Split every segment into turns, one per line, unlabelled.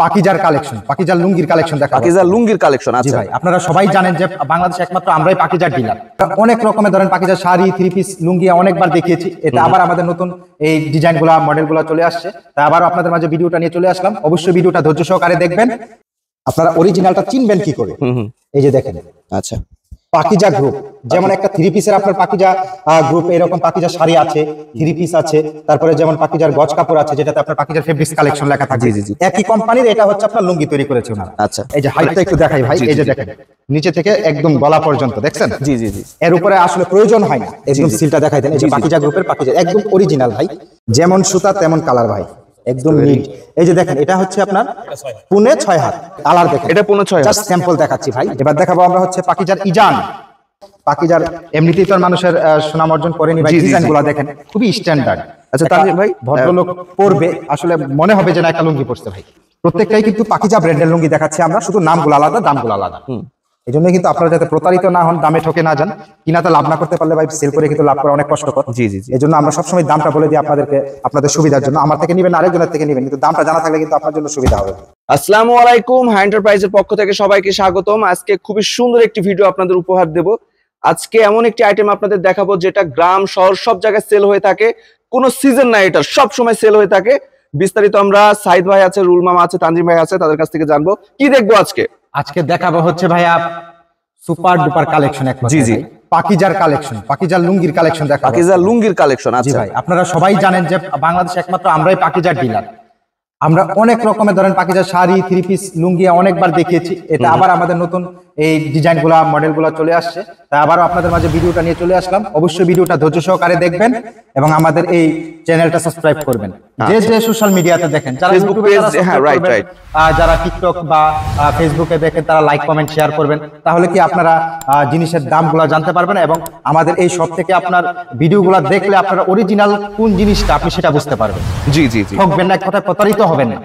পাকিজার collection, পাকিজার লুঙ্গির collection দেখা
পাকিজার লুঙ্গির কালেকশন। আচ্ছা
ভাই, আপনারা সবাই জানেন যে বাংলাদেশে একমাত্র আমরাই পাকিজার ডিলার। অনেক রকমের ধরেন পাকিজার শাড়ি, থ্রি পিস, লুঙ্গি অনেকবার দেখিয়েছি। এটা আবার আমাদের নতুন এই ডিজাইনগুলো, মডেলগুলো চলে আসছে, তাই আবার আপনাদের মাঝে ভিডিওটা নিয়ে চলে আসলাম। অবশ্যই ভিডিওটা ধৈর্য সহকারে দেখবেন। আপনারা অরিজিনালটা চিনবেন কি করে? এই যে দেখেন,
আচ্ছা
পাকিজা গ্রুপ, যেমন একটা থ্রি পিসের আপনার পাকিজা গ্রুপ, এরকম পাকিজা শাড়ি আছে, থ্রি পিস আছে, তারপরে যেমন পাকিজার গজ কাপড় আছে, যেটাতে আপনার পাকিজার ফেব্রিক্স কালেকশন লেখা থাকে। একই কোম্পানির, এটা হচ্ছে আপনার লুঙ্গি তৈরি করেছে ওনারা।
আচ্ছা,
এই যে হাইটটা একটু দেখাই ভাই, এই যে দেখেন নিচে থেকে একদম গলা পর্যন্ত, দেখছেন?
জি জি জি।
এর উপরে আসলে প্রয়োজন হয় না, একদম সিলটা দেখাই দেন। এই যে পাকিজা গ্রুপের পাকিজা, একদম অরিজিনাল ভাই, যেমন সুতা তেমন কালার ভাই, একদম নিট। এই যে দেখেন, এটা হচ্ছে আপনার 6.5 হাত কালার, দেখেন
এটা 6.5 হাত।
জাস্ট স্যাম্পল দেখাচ্ছি ভাই। এবার দেখাবো আমরা হচ্ছে পাকিজার ইজান। পাকিজার এমনিতেই তো মানুষের সুনাম অর্জন করেনি ভাই, ডিজাইনগুলো দেখেন খুবই স্ট্যান্ডার্ড।
আচ্ছা তানজিম ভাই,
ভদ্রলোক পরবে আসলে মনে হবে যে না একটা লুঙ্গি পরছে ভাই। প্রত্যেকটাই কিন্তু পাকিজা ব্র্যান্ডের লুঙ্গি দেখাচ্ছি আমরা, শুধু নামগুলো আলাদা, দামগুলো আলাদা। এই জন্য কিন্তু আপনারা যাতে প্রতারিত না হন, দামে ঠকে না যান। কিনাতে লাভ না করতে পারলে ভাই সেল করে কিন্তু লাভ করা অনেক কষ্টকর।
জি জি জি।
এই জন্য আমরা সবসময় দামটা বলে দিই আপনাদেরকে, আপনাদের সুবিধার জন্য। আমার থেকে নিবেন, আরেকজনের থেকে নিবেন, কিন্তু দামটা জানা থাকলে কিন্তু আপনার জন্য সুবিধা হবে।
আসসালামু আলাইকুম, হাই এন্টারপ্রাইজের পক্ষ থেকে সবাইকে স্বাগতম। আজকে খুবই সুন্দর একটি ভিডিও আপনাদের উপহার দেব। আজকে এমন একটি আইটেম আপনাদের দেখাবো যেটা গ্রাম শহর সব জায়গায় সেল হয়ে থাকে, কোনো সিজন নাই, এটা সব সময় সেল হয়ে থাকে। বিস্তারিত আমরা সাইদ ভাই আছে, রুল মামা আছে, তানজিম ভাই আছে, তাদের কাছ থেকে জানবো। কি দেখবো আজকে?
আজকে দেখাবো হচ্ছে ভাইয়া সুপার ডুপার কালেকশন।
জি জি,
পাকিজার কালেকশন, পাকিজার লুঙ্গির কালেকশন দেখাবো।
পাকিজার লুঙ্গির কালেকশন।
জি
আচ্ছা
ভাই, আপনারা সবাই জানেন যে বাংলাদেশে একমাত্র আমরাই পাকিজার ডিলার। আমরা অনেক রকমের ধরেন পাকিজার শাড়ি, থ্রি পিস, লুঙ্গি অনেকবার দেখিয়েছি। এটা আবার আমাদের নতুন এই ডিজাইনগুলা, মডেলগুলো চলে আসছে, তাই আবারও আপনাদের মাঝে ভিডিওটা নিয়ে চলে আসলাম। অবশ্যই ভিডিওটা ধৈর্য সহকারে দেখবেন এবং আমাদের এই চ্যানেলটা সাবস্ক্রাইব করবেন। যে যে সোশ্যাল মিডিয়াতে দেখেন, যারা
ফেসবুক পেজ, হ্যাঁ রাইট রাইট,
যারা টিকটক বা ফেসবুকে দেখেন, তারা লাইক কমেন্ট শেয়ার করবেন। তাহলে কি আপনারা জিনিসের দামগুলো জানতে পারবেন এবং আমাদের এই শপ থেকে আপনার ভিডিওগুলো দেখলে আপনারা অরিজিনাল কোন জিনিসটা আপনি সেটা বুঝতে পারবেন।
জি জি জি,
ঠকবেন না, এক কথায় প্রতারিত হবেন না।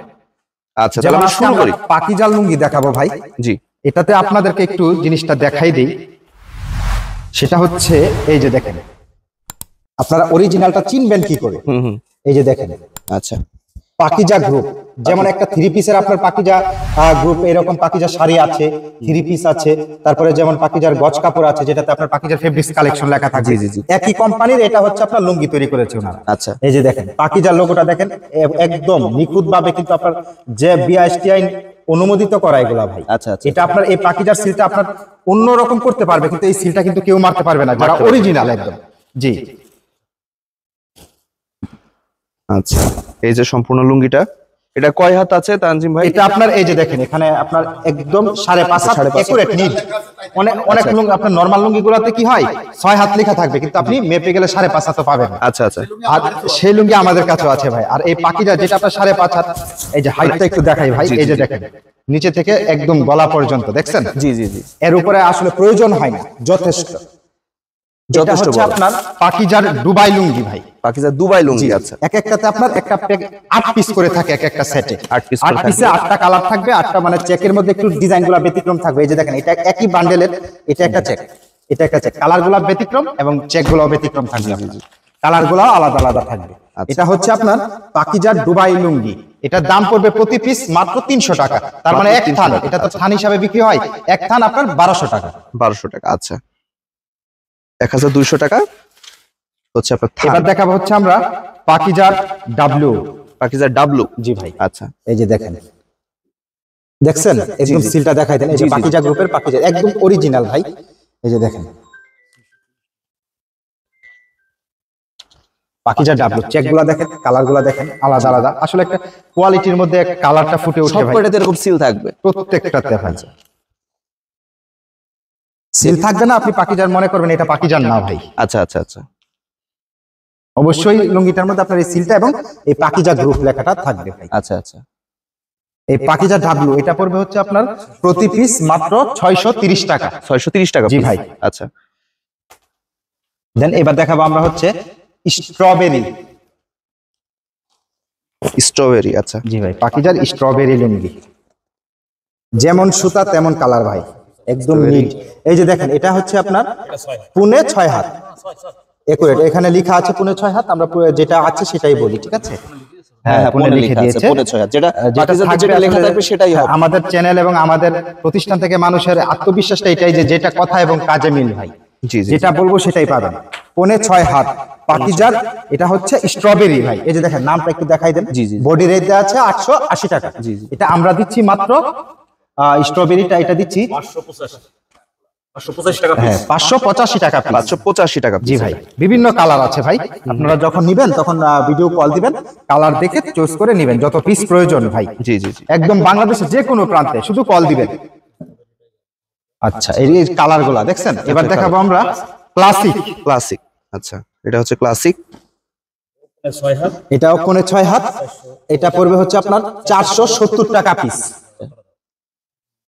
আচ্ছা তাহলে আমরা শুরু করি।
পাকিজার লুঙ্গি দেখাবো ভাই।
জি,
এটাতে আপনাদেরকে একটু জিনিসটা দেখাই দিই। সেটা হচ্ছে এই যে দেখেন, আপনারা অরিজিনালটা চিনবেন কি করে? এই যে দেখেন,
আচ্ছা
পাকিজা গ্রুপ, যেমন একটা থ্রি পিসের আপনার পাকিজা গ্রুপ, এরকম পাকিজা শাড়ি আছে, থ্রি পিস আছে, তারপরে যেমন পাকিজার গজ কাপড় আছে, যেটাতে আপনার পাকিজার ফেব্রিক্স কালেকশন লেখা থাকে। একই কোম্পানির, এটা হচ্ছে আপনার লুঙ্গি তৈরি করেছে ওনারা।
আচ্ছা,
এই যে দেখেন পাকিজার লোগোটা দেখেন, একদম নিখুঁত ভাবে কিন্তু আপনার যে বিআইএসটিআই অনুমোদিত করা এগুলা ভাই।
আচ্ছা আচ্ছা,
এটা আপনার এই পাকিজার সিলটা আপনার অন্য রকম করতে পারবে, কিন্তু এই সিলটা কিন্তু কেউ মারতে পারবে না, যারা অরিজিনাল একদম। জি
আচ্ছা, এই যে সম্পূর্ণ লুঙ্গিটা, এটা কয় হাত আছে তানজিম ভাই?
এটা আপনার এই যে দেখেন, এখানে আপনার একদম 5.5 হাত একুরেট নিট। অনেক লুঙ্গি আপনার নরমাল লুঙ্গিগুলোতে কি হয় 6 হাত লেখা থাকবে, কিন্তু আপনি মেপে গেলে 5.5 হাত পাবেন।
আচ্ছা আচ্ছা,
আর সেই লুঙ্গি আমাদের কাছে আছে ভাই। আর এই পাকিজা যেটা আপনার 5.5 হাত, এই যে হাইটটা একটু দেখাই ভাই, এই যে দেখেন নিচে থেকে একদম গলা পর্যন্ত, দেখছেন?
জি জি জি,
এর উপরে আসলে প্রয়োজন হয় না, যথেষ্ট। এটা হচ্ছে আপনার পাকিজার দুবাই লুঙ্গি ভাই,
পাকিজার দুবাই লুঙ্গি। আচ্ছা,
এক একটাতে আপনার একটা 8 পিস করে থাকে, এক একটা সেটে
8 পিস,
8 পিসে 8টা কালার থাকবে, 8টা মানে চেকের মধ্যে একটু ডিজাইনগুলো ব্যতিক্রম থাকবে। এই যে দেখেন, এটা একই বান্ডেলের, এটা একটা চেক, এটা একটা চেক, কালারগুলো ব্যতিক্রম এবং চেকগুলো ব্যতিক্রম থাকবে, কালারগুলো আলাদা আলাদা থাকবে। এটা হচ্ছে আপনার পাকিজার দুবাই লুঙ্গি। এটার দাম পড়বে প্রতি পিস মাত্র 300 টাকা। তার মানে এক থান, এটা তো থান হিসাবে বিক্রি হয়, এক থান আপনার 1200 টাকা।
1200 টাকা। আচ্ছা, 1200 টাকা হচ্ছে আপনার থান।
এবার দেখাবো হচ্ছে আমরা পাকিজার ডাব্লিউ।
পাকিজার ডাব্লু।
জি ভাই,
আচ্ছা,
এই যে দেখেন, দেখছেন একদম সিলটা দেখাই দেন। এই যে পাকিজা গ্রুপের পাকিজা, একদম অরিজিনাল ভাই। এই যে দেখেন পাকিজা ডাব্লু, চেকগুলো দেখেন, কালারগুলো দেখেন আলাদা আলাদা। আসলে একটা কোয়ালিটির মধ্যে কালারটা ফুটে ওঠে ভাই,
সবকটাতে এরকম সিল থাকবে,
প্রত্যেকটাতে ভাই সিল থাকবে না, আপনি পাকিজার মনে করবেন এটা পাকিজার না ভাই।
আচ্ছা আচ্ছা আচ্ছা,
অবশ্যই লুঙ্গিটার মধ্যে আপনার এই সিলটা এবং এই পাকিজা গ্রুপ লেখাটা থাকবে ভাই।
আচ্ছা আচ্ছা,
এই পাকিজা ডাব্লু, এটা পড়বে হচ্ছে আপনার প্রতি পিস মাত্র 630 টাকা।
630 টাকা।
জি ভাই।
আচ্ছা,
দেন এবার দেখাবো আমরা হচ্ছে স্ট্রবেরি।
স্ট্রবেরি। আচ্ছা,
জি ভাই, পাকিজার স্ট্রবেরি লুঙ্গি, যেমন সুতা তেমন কালার ভাই, একদম নিট। এই যে দেখেন, এটা হচ্ছে আপনার 6.5 হাত একুরেট, এখানে লেখা আছে 6.5 হাত, আমরা যেটা আছে সেটাই বলি, ঠিক আছে?
হ্যাঁ
পনে
পনে
লিখে
লেখা আছে
দিয়েছে।
পনে 6 হাত, যেটা
যেটা
পাকিজাতে
থাকবে
যেটা লেখা
আসলে,
থাকবে সেটাই হবে।
আমাদের চ্যানেল এবং আমাদের প্রতিষ্ঠান থেকে মানুষের আত্মবিশ্বাসটা এটাই যে যেটা কথা এবং কাজে মিল ভাই,
জি জি
যেটা বলবো সেটাই পাবেন। পনে 6 হাত পাকিজার, এটা হচ্ছে স্ট্রবেরি ভাই। এই যে দেখেন নামটা একটু দেখাই দেন।
জি জি।
বডি রেট দেওয়া আছে 880 টাকা।
জি জি।
এটা আমরা দিচ্ছি মাত্র স্ট্রবেরিটা এটা দিচ্ছি
585 টাকা
হ্যাঁ 585 টাকা piece।
585 টাকা
জি
piece।
ভাই, বিভিন্ন কালার আছে ভাই, আপনারা যখন নিবেন তখন ভিডিও কল দিবেন, কালার দেখে চুজ করে নিবেন যত পিস প্রয়োজন ভাই।
জি জি জি।
একদম বাংলাদেশের যে কোনো প্রান্তে শুধু কল দিবেন। আচ্ছা, এই কালার গুলা দেখছেন। এবার দেখাবো আমরা ক্লাসিক।
ক্লাসিক, আচ্ছা এটা হচ্ছে ক্লাসিক।
6 হাত
এটাও পনে 6 হাত, এটা পড়বে হচ্ছে আপনার 470 টাকা পিস।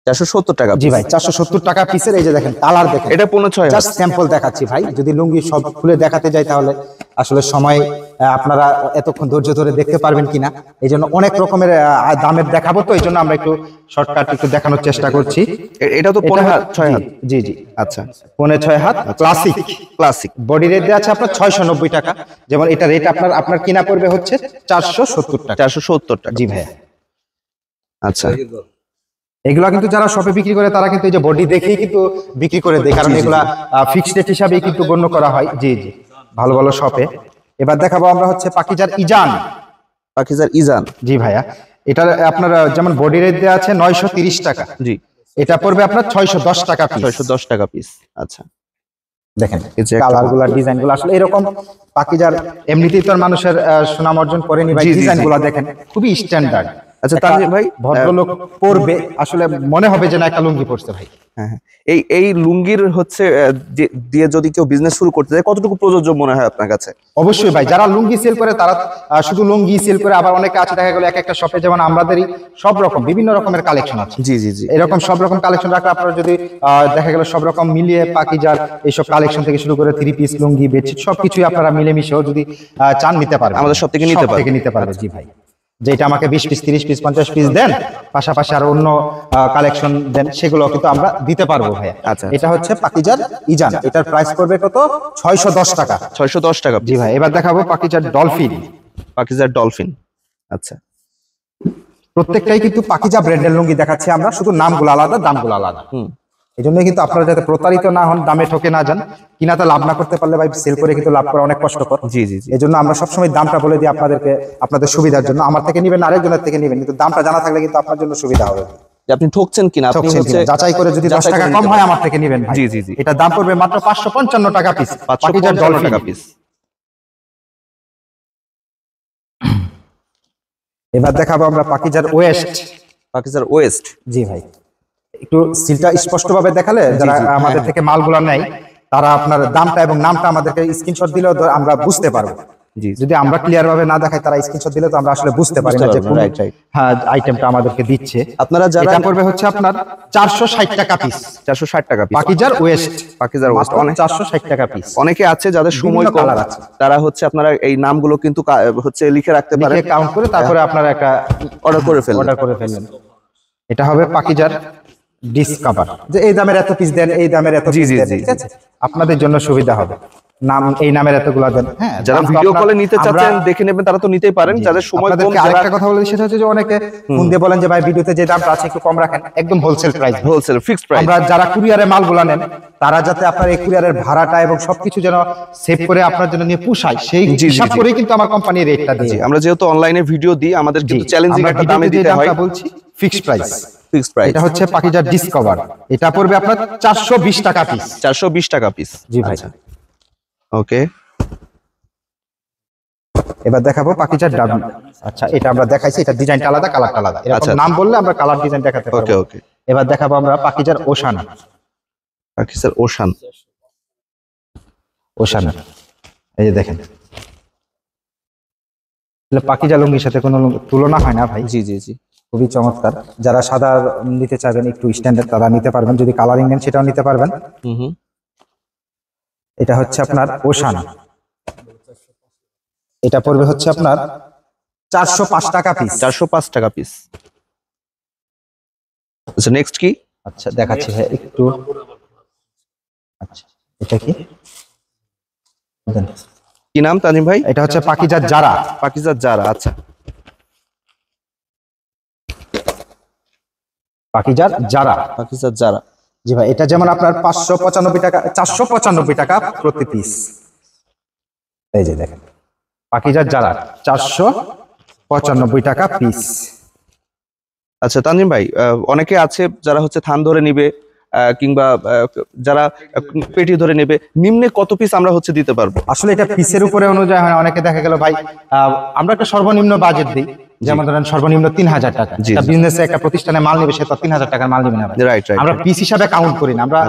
470 টাকা
জি ভাই 470 টাকা পিসের। এই যে দেখেন কালার দেখেন,
এটা 15 হাত।
জাস্ট স্যাম্পল দেখাচ্ছি ভাই, যদি লুঙ্গি সব খুলে দেখাতে যাই তাহলে আসলে সময় আপনারা এতক্ষণ ধৈর্য ধরে দেখতে পারবেন কিনা, এই জন্য অনেক রকমের দামের দেখাবো, তো এই জন্য আমরা একটু শর্টকাট একটু দেখানোর চেষ্টা করছি।
এটা তো 15 হাত, 6
জি,
হাত।
জি জি,
আচ্ছা
পনে 6 হাত ক্লাসিক।
ক্লাসিক।
বডি রেট দেওয়া আছে আপনার 690 টাকা, যেমন এটা রেট আপনার কিনা পড়বে হচ্ছে 470 টাকা।
470 টাকা।
জি ভাইয়া,
আচ্ছা
এগুলা কিন্তু যারা শপে বিক্রি করে তারা কিন্তু এই যে বডি দেখেই কিন্তু বিক্রি করে দেয়, কারণ এগুলা ফিক্সড রেট হিসাবে কিন্তু গণ্য করা হয়। জি জি, ভালো ভালো শপে। এবার দেখাবো আমরা হচ্ছে পাকিজার ইজান।
পাকিজার ইজান।
জি ভাইয়া, এটা আপনার যেমন বডি রেট দেওয়া আছে 930 টাকা,
জি
এটা পড়বে আপনার 610 টাকা পিস।
610 টাকা পিস। আচ্ছা
দেখেন
এই যে একটা
কালার গুলা, ডিজাইন গুলো আসলে এরকম পাকিজার এমনিতেই তো আর মানুষের সুনাম অর্জন করেনি ভাই।
জি, জি, জি।
ডিজাইন গুলা দেখেন খুবই স্ট্যান্ডার্ড।
আচ্ছা, তানজিম ভাই,
ভদ্রলোক পরবে আসলে মনে হবে যে না একটা লুঙ্গি পরছে ভাই।
হ্যাঁ হ্যাঁ। এই লুঙ্গির হচ্ছে দিয়ে যদি কেউ বিজনেস শুরু করতে চায় কতটুকু প্রযোজ্য মনে হয় আপনার কাছে?
অবশ্যই ভাই, যারা লুঙ্গি সেল করে তারা শুধু লুঙ্গি সেল করে, আবার অনেকে আছে দেখা গেল এক একটা শপে, যেমন আমাদেরই সব রকম বিভিন্ন রকমের কালেকশন আছে।
জি জি জি।
এরকম সব রকম কালেকশন রাখলে আপনারা যদি দেখা গেল সব রকম মিলিয়ে পাকিজার এইসব কালেকশন থেকে শুরু করে 3 পিস, লুঙ্গি, বেডশিট সবকিছুই আপনারা মিলেমিশেও যদি চান নিতে পারবেন,
আমাদের সব থেকে নিতে পারবেন।
জি ভাই, যেটা আমাকে 20 পিস, 30 পিস, 50 পিস দেন, পাশাপাশি আর অন্য কালেকশন দেন, সেগুলো কিন্তু আমরা দিতে পারবো ভাইয়া।
আচ্ছা।
এটা হচ্ছে পাকিজার ইজান, এটার প্রাইস পড়বে কত? 610 টাকা।
610 টাকা।
জি ভাই, এবার দেখাবো পাকিজার ডলফিন।
পাকিজার ডলফিন। আচ্ছা
প্রত্যেকটাই কিন্তু পাকিজা ব্র্যান্ডের লুঙ্গি দেখাচ্ছি আমরা, শুধু নামগুলো আলাদা, দামগুলো আলাদা। এই জন্য কিন্তু আপনারা যাতে প্রতারিত না হন, দামে ঠকে না যান। কিনাতে লাভ না করতে পারলে ভাই সেল করে কিন্তু লাভ করা অনেক কষ্টকর।
জি জি জি।
এই জন্য আমরা সবসময় দামটা বলে দিই আপনাদেরকে, আপনাদের সুবিধার জন্য। আমার থেকে নিবেন, আরেকজনের থেকে নিবেন, কিন্তু দামটা জানা থাকলে কিন্তু আপনার জন্য সুবিধা হবে।
যে আপনি ঠকছেন কিনা, আপনি
ঠকছেন
হচ্ছে
কিনা যাচাই করে, যদি 10
যাচাই
টাকা
করে
কম
নিতে
হয়
পারেন।
আমার থেকে নিবেন ভাই।
জি জি জি।
এটা দাম পড়বে মাত্র 555 টাকা পিস, পাকিজার
555
ডলফিন।
টাকা পিস।
এবার দেখাবো আমরা পাকিজার ওয়েস্ট।
পাকিজার ওয়েস্ট।
জি ভাই, একটু সিলটা স্পষ্টভাবে দেখালে যারা
জি,
আমাদের থেকে মালগুলো নেয় তারা আপনার দামটা এবং নামটা আমাদেরকে স্ক্রিনশট দিলেও তো আমরা বুঝতে পারবো।
জি
যদি আমরা ক্লিয়ার ভাবে না দেখাই, তারা স্ক্রিনশট দিলে তো আমরা আসলে বুঝতে পারি না যে কোন
রাইট রাইট।
হ্যাঁ আইটেমটা আমাদেরকে দিচ্ছে।
আপনারা যারা
এটা পড়বে হচ্ছে আপনার 460 টাকা পিস,
460 টাকা পিস।
পাকিজার ওয়েস্ট।
পাকিজার ওয়েস্ট।
অনেক 460 টাকা পিস।
অনেকে আছে যাদের সময়
বিভিন্ন
কম,
কালার আছে।
তারা হচ্ছে আপনারা এই নামগুলো কিন্তু হচ্ছে লিখে রাখতে পারেন,
লিখে কাউন্ট করে তারপরে আপনারা একটা
অর্ডার করে ফেলবেন।
অর্ডার করে ফেলবেন। এটা হবে পাকিজার ডিসকভার, যে এই দামের এত পিস দেন, এই দামের এত
জি,
পিস
জি,
দেন,
জি,
ঠিক আছে? আপনাদের জন্য সুবিধা হবে, নাম এই নামের এতগুলা দেন। হ্যাঁ,
যারা
দাম তো
ভিডিও
আপনার-
কলে নিতে চাচ্ছেন,
আমরা-
দেখে নেবেন, তারা তো নিতেই পারেন। যাদের সময় কম,
আপনাদেরকে আরেকটা কথা বলে দিই, সেটা হচ্ছে যে অনেকে ফোন দিয়ে বলেন যে ভাই ভিডিওতে যে দামটা আছে একটু কম রাখেন, একদম wholesale price.
Wholesale fixed price.
আমরা যারা কুরিয়ারে মালগুলা নেন, তারা যাতে আপনার এই কুরিয়ারের ভাড়াটা এবং সবকিছু যেন সেভ করে আপনার জন্য নিয়ে পুষায়, সেই
জি, জি,
হিসাব
জি।
করেই কিন্তু আমার কোম্পানি রেটটা
জি,
দিয়ে।
আমরা যেহেতু অনলাইনে ভিডিও দিই, আমাদের কিন্তু চ্যালেঞ্জিং
আমরা
একটা
ভিডিওতে
দামে
যে
দিতে হয়।
দামটা বলছি ফিক্সড প্রাইস।
Fixed price.
এটা হচ্ছে পাকিজার ডিসকভার, এটা পড়বে আপনার 420 টাকা পিস।
420 টাকা পিস।
জি ভাই।
ওকে,
এবার দেখাবো পাকিজার ডাবল। আচ্ছা, এটা আমরা দেখাইছি, এটা ডিজাইনটা আলাদা, কালারটা আলাদা। এরকম
আচ্ছা।
নাম বললে আমরা কালার ডিজাইন দেখাতে পারবো।
ওকে ওকে।
এবার দেখাবো আমরা পাকিজার ওশান।
পাকিজার ওশান।
ওশান, এই যে দেখেন, পাকিজা লুঙ্গির সাথে কোনো তুলনা হয় না ভাই।
জি জি জি।
খুবই চমৎকার। যারা সাদা নিতে চাইবেন একটু স্ট্যান্ডার্ড, তারা নিতে পারবেন। যদি কালারিং নেন সেটাও নিতে পারবেন।
হুম।
এটা হচ্ছে আপনার ওশান, এটা পড়বে হচ্ছে আপনার 405 টাকা পিস।
405 টাকা পিস। আচ্ছা, নেক্সট কি?
আচ্ছা দেখাচ্ছি ভাই একটু। আচ্ছা, এটা কি দেন।
কি নাম তানিম ভাই?
এটা হচ্ছে পাকিজার জারা।
পাকিজার জারা। আচ্ছা,
পাকিজার যারা।
পাকিজার যারা।
জি ভাই, এটা যেমন আপনার 595 টাকা, 495 টাকা প্রতি পিস। এই যে দেখেন পাকিজার যারা 495 টাকা পিস।
আচ্ছা তানজিম ভাই, অনেকে আছে যারা হচ্ছে থান ধরে নিবে, কিংবা যারা পেটি ধরে নেবে, নিম্নে কত পিস আমরা হচ্ছে দিতে পারবো?
আসলে এটা পিসের উপরে অনুযায়ী হয়। অনেকে দেখা গেল ভাই আমরা একটা সর্বনিম্ন বাজেট দিই, যেমন ধরেন সর্বনিম্ন 3000 টাকা।
জি,
একটা বিজনেসে একটা প্রতিষ্ঠানে মাল নেবে, সে তো 3000 টাকার মাল নেবে না ভাই।
Right right.
আমরা পিস হিসাবে কাউন্ট করি না, আমরা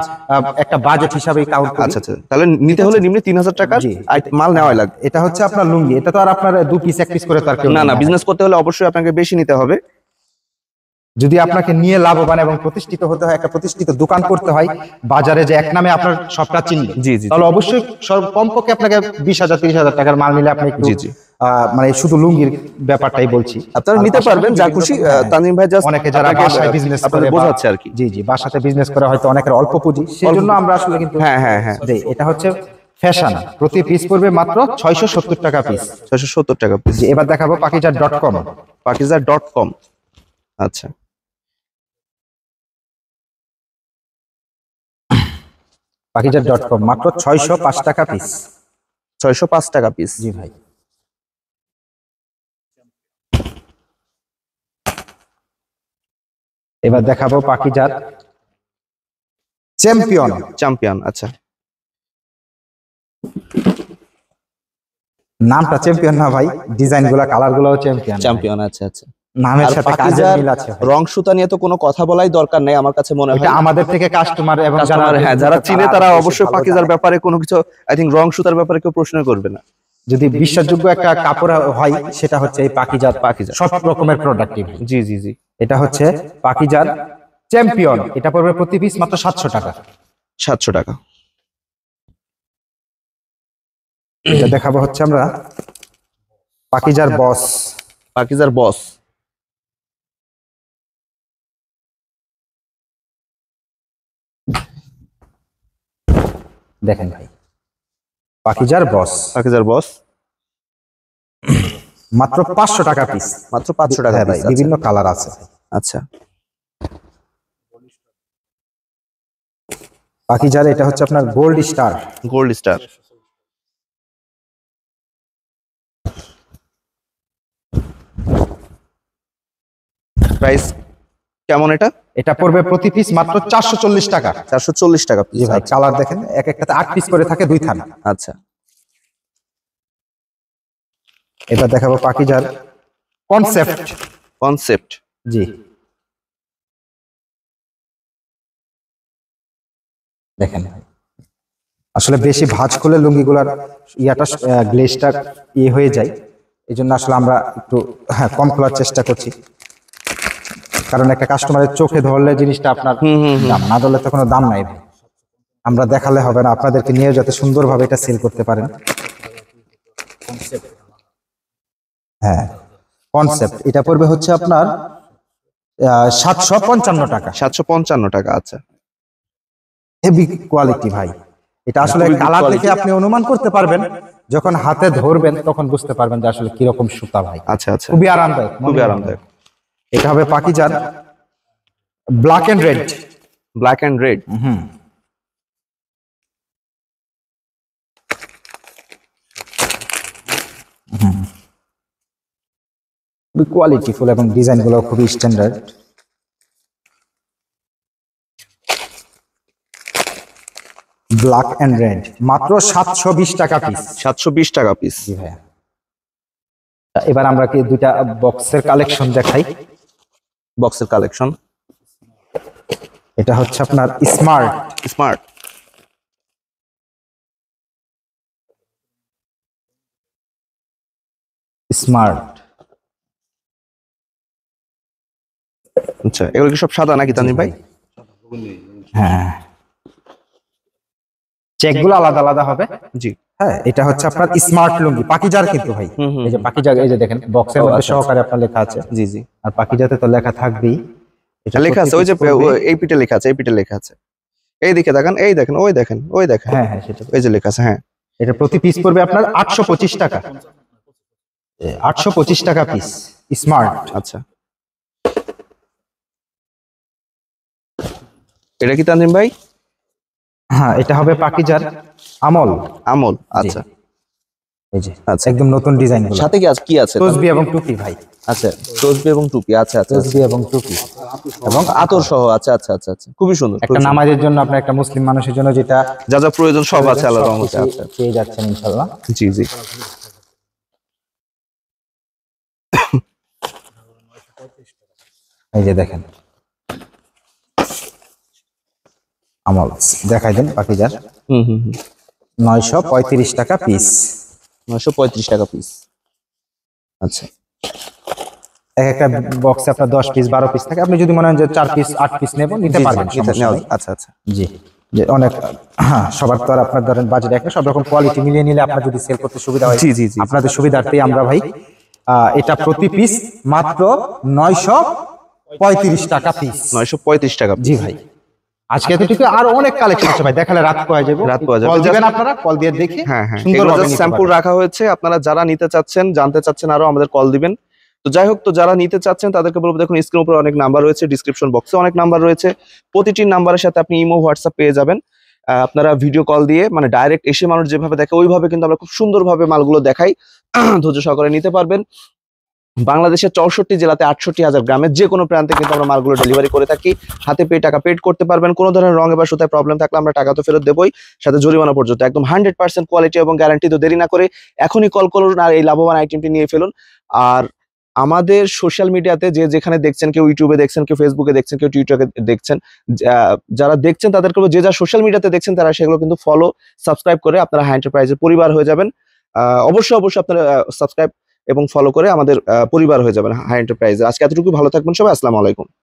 একটা বাজেট হিসাবে কাউন্ট করি।
আচ্ছা আচ্ছা, তাহলে নিতে হলে নিম্নে 3000 টাকার
জি।
মাল নেওয়াই লাগবে।
এটা হচ্ছে আপনার লুঙ্গি, এটা তো আর আপনার 2 পিস 1 পিস করে তো আর কেউ
না
নেয়
না,
ভাই।
বিজনেস করতে হলে অবশ্যই আপনাকে বেশি নিতে হবে।
যদি আপনাকে নিয়ে লাভবান এবং প্রতিষ্ঠিত হতে হয়, একটা প্রতিষ্ঠিত দোকান করতে হয়, বাজারে যে এক নামে আপনার সবটা চিনবে,
জি, জি।
তাহলে অবশ্যই কমপক্ষে আপনাকে 20,000 30,000 টাকার মাল নিলে আপনি একটু
জি, জি।
মানে শুধু লুঙ্গির ব্যাপারটাই বলছি,
আপনারা
আর
নিতে
পাশাপাশি
পারবেন যা
বিভিন্ন
খুশি।
হ্যাঁ,
তানজিম ভাই জাস্ট
অনেকে যারা বাসায় বিজনেস করে
বোঝাচ্ছে আর কি।
জি জি, বাসাতে বিজনেস করে হয়তো অনেকের অল্প পুঁজি, সেই জন্য আমরা আসলে কিন্তু
হ্যাঁ হ্যাঁ হ্যাঁ,
দেই। এটা হচ্ছে ফ্যাশন, প্রতি পিস পড়বে মাত্র 670 টাকা পিস।
670 টাকা পিস।
জি, এবার দেখাবো পাকিজার.com।
পাকিজার.com। আচ্ছা,
পাকিজার.com মাত্র 605 টাকা পিস।
605 টাকা পিস।
জি ভাই। এবার দেখাবো পাকিজার চ্যাম্পিয়ন।
চ্যাম্পিয়ন। আচ্ছা,
নামটা চ্যাম্পিয়ন না ভাই, ডিজাইন গুলা কালার গুলাও চ্যাম্পিয়ন।
চ্যাম্পিয়ন। আচ্ছা আচ্ছা।
নামের
আর
সাথে কাজের
পাকিজার
মিল আছে ভাই।
রং সুতা নিয়ে তো কোনো কথা বলাই দরকার নেই আমার কাছে মনে হয়।
এটা আমাদের থেকে কাস্টমার এবং যারা
কাস্টমার, হ্যাঁ, যারা চিনে তারা
বেশি
অবশ্যই
ভালো
পাকিজার
জানে।
ব্যাপারে কোনো কিছু, আই থিঙ্ক রং সুতার ব্যাপারে কেউ প্রশ্ন করবে না।
যদি বিশ্বাসযোগ্য একটা কাপড় হয় সেটা হচ্ছে এই পাকিজার।
পাকিজার।
সব রকমের প্রোডাক্ট।
জি জি জি।
এটা হচ্ছে পাকিজার চ্যাম্পিয়ন, এটা পড়বে প্রতি পিস মাত্র 700 টাকা।
700 টাকা।
এটা দেখাবো হচ্ছে আমরা পাকিজার বস।
পাকিজার বস।
দেখেন ভাই, পাকিজার বস,
পাকিজার বস
মাত্র 500 টাকা পিস।
মাত্র 500 টাকা
হ্যাঁ ভাই,
piece।
বিভিন্ন কালার আছে।
আচ্ছা,
পাকিজার এটা হচ্ছে আপনার gold star.
Gold star. Price কেমন এটা?
এটা পড়বে প্রতি পিস মাত্র 440 টাকা।
440 টাকা
জি
পিস।
ভাই, কালার দেখেন, এক একটাতে 8 পিস করে থাকে, 2 থান।
আচ্ছা,
এবার দেখাবো পাকিজার কনসেপ্ট।
কনসেপ্ট।
জি, দেখেন আসলে বেশি ভাঁজ করলে লুঙ্গিগুলার ইয়াটা গ্লেজটা হয়ে যায়, এই জন্য আসলে আমরা একটু কম খোলার চেষ্টা করছি, কারণ একটা কাস্টমারের চোখে ধরলে জিনিসটা আপনার দাম, না ধরলে তো কোনো দাম নাই ভাই। আমরা দেখালে হবে না, আপনাদেরকে নিয়ে যাতে সুন্দরভাবে এটা সেল করতে পারেন। হ্যাঁ, কনসেপ্ট এটা পড়বে হচ্ছে আপনার 755 টাকা।
755 টাকা। আচ্ছা,
হেভি কোয়ালিটি ভাই। এটা আসলে
খুবই good
কালার
quality।
থেকে আপনি অনুমান করতে পারবেন, যখন হাতে ধরবেন তখন বুঝতে পারবেন যে আসলে কিরকম সুতা ভাই।
আচ্ছা আচ্ছা,
খুবই আরামদায়ক,
খুবই আরামদায়ক।
এটা হবে পাকিজার black and red.
Black and red.
খুবই কোয়ালিটিফুল এবং ডিজাইন গুলো খুবই স্ট্যান্ডার্ড। ব্ল্যাক এন্ড রেড মাত্র 720 টাকা পিস।
720 টাকা পিস।
জি ভাইয়া। এবার আমরা কি দুইটা বক্সের কালেকশন দেখাই।
বক্সের কালেকশন।
এটা হচ্ছে আপনার স্মার্ট।
স্মার্ট।
স্মার্ট।
আচ্ছা, এগুলো কি সব সাদা নাকি তানজিম ভাই?
হ্যাঁ, চেকগুলো আলাদা আলাদা হবে।
জি।
হ্যাঁ, এটা হচ্ছে আপনার স্মার্ট লুঙ্গি, পাকিজার কিন্তু ভাই। এই যে পাকিজার, এই যে দেখেন বক্সের মধ্যে সহকারে আপনার লেখা আছে।
জি জি।
আর পাকিজাতে তো লেখা থাকবেই। এটা
লেখা আছে, ওই যে এই পিঠে লেখা আছে, এই পিঠে লেখা আছে। এই দিকে দেখেন, এই দেখেন, ওই দেখেন, ওই দেখেন।
হ্যাঁ হ্যাঁ, সেটা
এই যে লেখা আছে। হ্যাঁ,
এটা প্রতি পিস পড়বে আপনার 825 টাকা। 825 টাকা পিস স্মার্ট।
আচ্ছা। এটা কি তানজিম ভাই?
হ্যাঁ, এটা হবে পাকিজার আমল।
আমল, আচ্ছা
এই যে
আচ্ছা।
একদম নতুন ডিজাইন গুলো,
সাথে কি আছে?
তসবি এবং টুপি ভাই,
আচ্ছা, তসবি এবং টুপি, আচ্ছা আচ্ছা,
তসবি এবং টুপি
এবং আতর সহ, আচ্ছা আচ্ছা আচ্ছা আচ্ছা, খুবই সুন্দর।
একটা নামাজের জন্য, আপনার একটা মুসলিম মানুষের জন্য যেটা
যা যা প্রয়োজন সব আছে আল্লাহর রহমতে।
সবকিছু
আচ্ছা
পেয়ে যাচ্ছেন ইনশাআল্লাহ।
জি জি।
এই যে দেখেন আমল, দেখাই দেন পাকিজার।
হুম হুম হুম।
935 টাকা পিস,
935 টাকা পিস। আচ্ছা
এক একটা বক্সে আপনার 10 পিস 12 পিস থাকে। আপনি যদি মনে হয় যে 4 পিস 8 পিস নেব, নিতে পারবেন, সমস্যা নেই।
আচ্ছা আচ্ছা।
জি, যে অনেক, হ্যাঁ, সবার তো আর আপনার ধরেন বাজেট একটা, সব রকম কোয়ালিটি মিলিয়ে নিলে আপনার যদি সেল করতে সুবিধা হয়,
জি জি জি।
আপনাদের সুবিধার্থেই আমরা ভাই এটা প্রতি পিস মাত্র 935 টাকা পিস।
935 টাকা।
জি ভাই, আজকে এতটুকু, আর অনেক কালেকশন আছে ভাই, দেখালে রাত পাওয়া যাবে।
রাত পাওয়া যাবে।
কল দিবেন আপনারা, কল দিয়ে দেখে
হ্যাঁ হ্যাঁ,
সুন্দরভাবে নিতে
স্যাম্পল
পারবেন।
রাখা হয়েছে, আপনারা যারা নিতে চাচ্ছেন, জানতে চাচ্ছেন আরো, আমাদের কল দিবেন। তো যাই হোক, তো যারা নিতে চাচ্ছেন তাদেরকে বলবো, দেখুন স্ক্রিনের উপরে অনেক নাম্বার রয়েছে, ডিসক্রিপশন বক্সে অনেক নাম্বার রয়েছে, প্রতিটি নাম্বারের সাথে আপনি ইমো হোয়াটসঅ্যাপ পেয়ে যাবেন। আপনারা ভিডিও কল দিয়ে, মানে ডাইরেক্ট এসে মানুষ যেভাবে দেখে ওইভাবে কিন্তু আমরা খুব সুন্দরভাবে মালগুলো দেখাই, ধৈর্য সহকারে নিতে পারবেন। বাংলাদেশের 64 জেলাতে 68,000 গ্রামে যে কোনো প্রান্তে কিন্তু আমরা মালগুলো ডেলিভারি করে থাকি। হাতে পেয়ে টাকা পেড করতে পারবেন। কোনো ধরনের রঙে বা সুতায় প্রবলেম থাকলে আমরা টাকা তো ফেরত দেবই, সাথে জরিমানা পর্যন্ত। একদম 100% কোয়ালিটি এবং গ্যারান্টি। তো দেরি না করে এখনই কল করুন আর এই লাভবান আইটেমটি নিয়ে ফেলুন। আর আমাদের সোশ্যাল মিডিয়াতে যে যেখানে দেখছেন, কেউ ইউটিউবে দেখছেন, কেউ ফেসবুকে দেখছেন, কেউ টুইটারে দেখছেন, যারা দেখছেন তাদেরকে যে যা সোশ্যাল মিডিয়াতে দেখছেন তারা সেগুলো কিন্তু ফলো, সাবস্ক্রাইব করে আপনারা হাই এন্টারপ্রাইজের পরিবার হয়ে যাবেন। অবশ্যই আপনারা সাবস্ক্রাইব এবং ফলো করে আমাদের পরিবার হয়ে যাবেন হাই এন্টারপ্রাইজে। আজকে এতটুকু, ভালো থাকবেন সবাই, আসসালামু আলাইকুম।